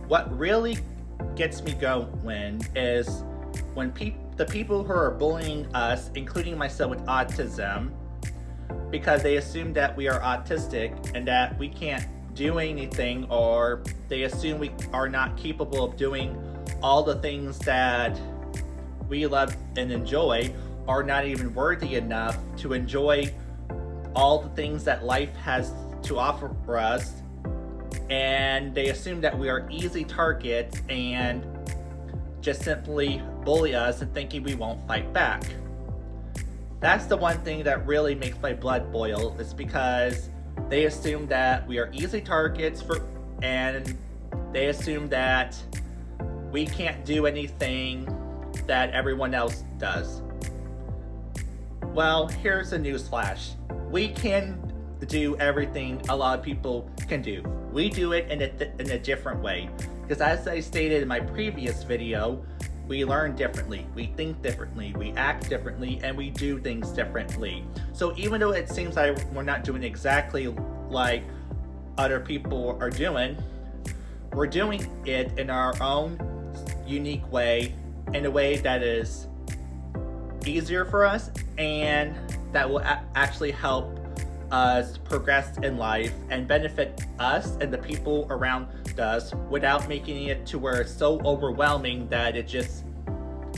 what really gets me going is when the people who are bullying us, including myself with autism, because they assume that we are autistic and that we can't do anything, or they assume we are not capable of doing all the things that we love and enjoy, are not even worthy enough to enjoy all the things that life has to offer us, and they assume that we are easy targets and just simply bully us and thinking we won't fight back. That's the one thing that really makes my blood boil, is because they assume that we are easy targets and they assume that we can't do anything that everyone else does. Well, here's a newsflash. We can do everything a lot of people can do. We do it in a different way. Because as I stated in my previous video, we learn differently, we think differently, we act differently, and we do things differently. So even though it seems like we're not doing exactly like other people are doing, we're doing it in our own unique way, in a way that is easier for us and that will actually help us progress in life and benefit us and the people around us without making it to where it's so overwhelming that it just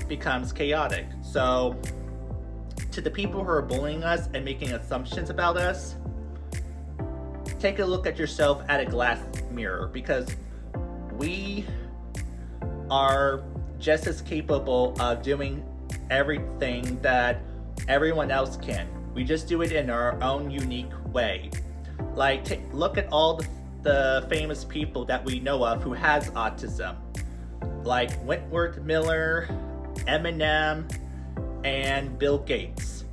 becomes chaotic. So to the people who are bullying us and making assumptions about us, take a look at yourself at a glass mirror, because we are just as capable of doing everything that everyone else can. We just do it in our own unique way. Like, look at all the famous people that we know of who has autism, like Wentworth Miller, Eminem, and Bill Gates.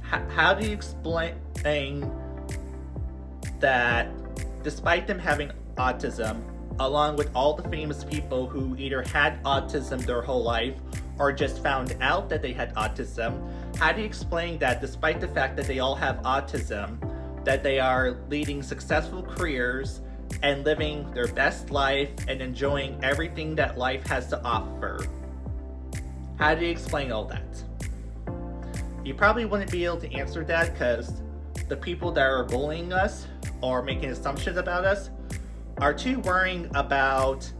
How do you explain that despite them having autism, along with all the famous people who either had autism their whole life or just found out that they had autism, how do you explain that despite the fact that they all have autism, that they are leading successful careers and living their best life and enjoying everything that life has to offer? How do you explain all that? You probably wouldn't be able to answer that, because the people that are bullying us or making assumptions about us are too worrying about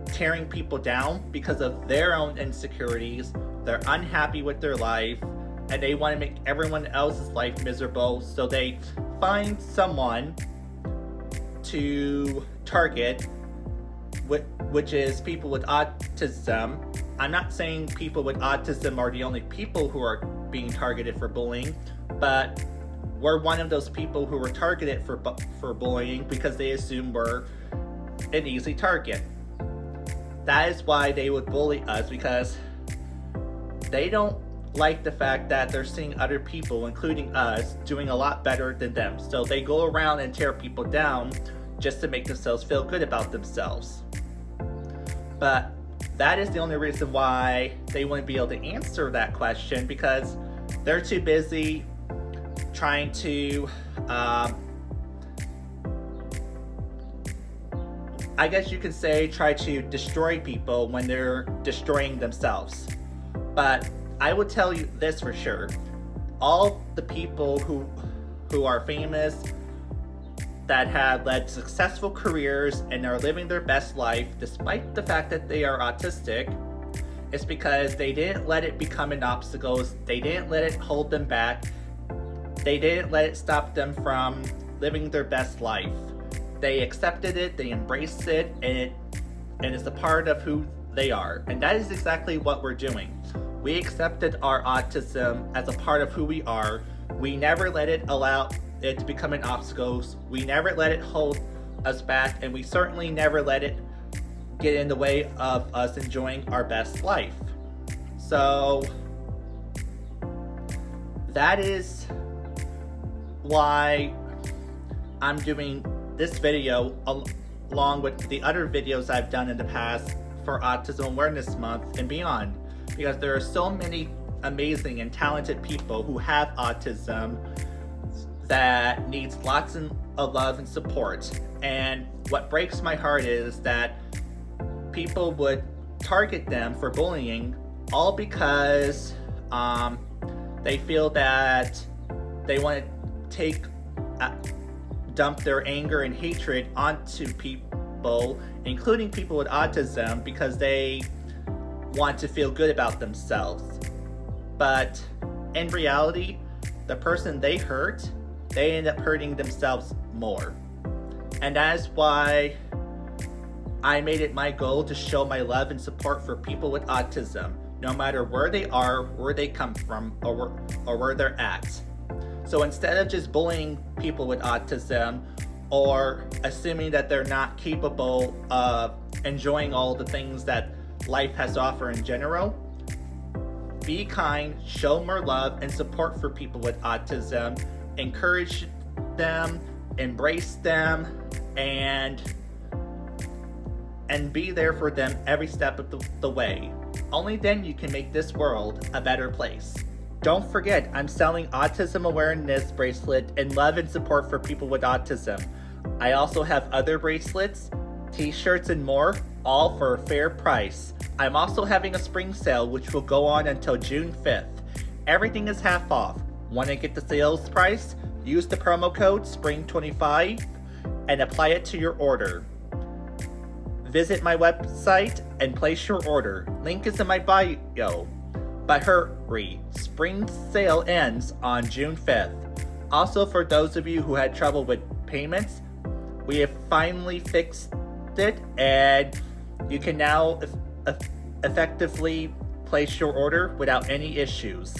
tearing people down because of their own insecurities. They're unhappy with their life and they want to make everyone else's life miserable, so they find someone to target, which is people with autism. I'm not saying people with autism are the only people who are being targeted for bullying, but we're one of those people who were targeted for bullying because they assume we're an easy target. That is why they would bully us, because they don't like the fact that they're seeing other people, including us, doing a lot better than them. So they go around and tear people down just to make themselves feel good about themselves. But that is the only reason why they wouldn't be able to answer that question, because they're too busy trying to I guess you could say try to destroy people when they're destroying themselves. But I would tell you this for sure: all the people who are famous, that have led successful careers and are living their best life despite the fact that they are autistic, it's because they didn't let it become an obstacle. They didn't let it hold them back. They didn't let it stop them from living their best life. They accepted it, they embraced it, and it's a part of who they are. And that is exactly what we're doing. We accepted our autism as a part of who we are. We never let it allow it to become an obstacle. We never let it hold us back, and we certainly never let it get in the way of us enjoying our best life. So that is why I'm doing this video along with the other videos I've done in the past for Autism Awareness Month and beyond, because there are so many amazing and talented people who have autism that needs lots of love and support. And what breaks my heart is that people would target them for bullying all because they feel that they want to dump their anger and hatred onto people, including people with autism, because they want to feel good about themselves. But in reality, the person they hurt, they end up hurting themselves more. And that is why I made it my goal to show my love and support for people with autism, no matter where they are, where they come from, or where they're at. So instead of just bullying people with autism or assuming that they're not capable of enjoying all the things that life has to offer in general, be kind, show more love and support for people with autism, encourage them, embrace them, and be there for them every step of the way. Only then you can make this world a better place. Don't forget, I'm selling Autism Awareness Bracelet and love and support for people with autism. I also have other bracelets, t-shirts, and more, all for a fair price. I'm also having a spring sale which will go on until June 5th. Everything is half off. Want to get the sales price? Use the promo code SPRING25 and apply it to your order. Visit my website and place your order. Link is in my bio. But hurry, spring sale ends on June 5th. Also, for those of you who had trouble with payments, we have finally fixed it, and you can now effectively place your order without any issues.